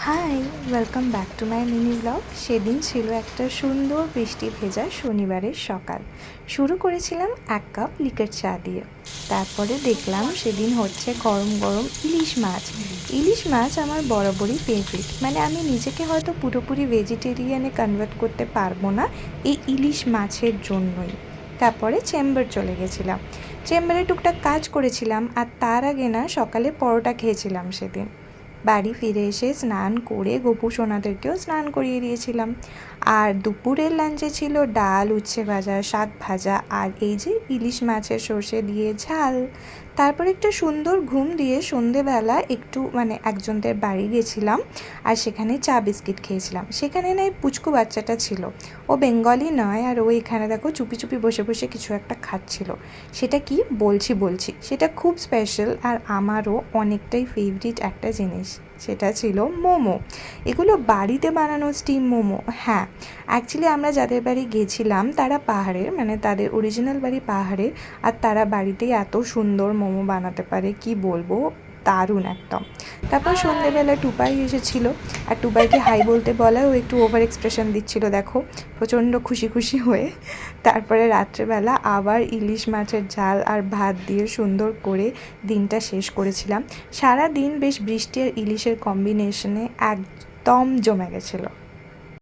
High, welcome back to my mini blog. সেদিন ছিল একটা সুন্দর বৃষ্টি ভেজা শনিবারের সকাল। শুরু করেছিলাম 1 কাপ লিকার চা দিয়ে। তারপরে দেখলাম সেদিন হচ্ছে গরম গরম ইলিশ মাছ। ইলিশ মাছ আমার বরাবরই ফেভারিট, মানে আমি নিজেকে হয়তো পুরোপুরি ভেজিটেরিয়ানে কনভার্ট করতে পারবো না এই ইলিশ মাছের জন্যই। তারপরে চেম্বার চলে গেছিলাম, চেম্বারে টুকটাক কাজ করেছিলাম, আর তার আগে না সকালে পরোটা খেয়েছিলাম সেদিন। বাড়ি ফিরে এসে স্নান করে গপু সোনাদেরকেও স্নান করিয়ে দিয়েছিলাম। আর দুপুরের লাঞ্চে ছিল ডাল, উচ্ছে ভাজা, শাক ভাজা, আর এই যে ইলিশ মাছের সর্ষে দিয়ে ঝাল। তারপর একটা সুন্দর ঘুম দিয়ে সন্ধেবেলা একটু একজনদের বাড়ি গেছিলাম, আর সেখানে চা বিস্কিট খেয়েছিলাম। সেখানে না এই পুচকু বাচ্চাটা ছিল, ও বেঙ্গলি নয়, আর ও এখানে দেখো চুপি চুপি বসে বসে কিছু একটা খাচ্ছিল। সেটা কি বলছি সেটা খুব স্পেশাল আর আমারও অনেকটাই ফেভারিট একটা জিনিস। সেটা ছিল মোমো। এগুলো বাড়িতে বানানো স্টিম মোমো। হ্যাঁ, অ্যাকচুয়ালি আমরা যাদের বাড়ি গেছিলাম তারা পাহাড়ের, তাদের অরিজিনাল বাড়ি পাহাড়ে, আর তারা বাড়িতেই এত সুন্দর মোমো বানাতে পারে, কি বলবো, দারুণ একদম। তারপর সন্ধেবেলা টুপাই এসেছিল, আর টুপাইকে হাই বলতে বলায় ও একটু ওভার এক্সপ্রেশন দিচ্ছিল দেখো, প্রচণ্ড খুশি খুশি হয়ে। তারপরে রাত্রেবেলা আবার ইলিশ মাছের ঝাল আর ভাত দিয়ে সুন্দর করে দিনটা শেষ করেছিলাম। সারা দিন বেশ বৃষ্টি আর ইলিশের কম্বিনেশনে একদম জমে গেছিলো।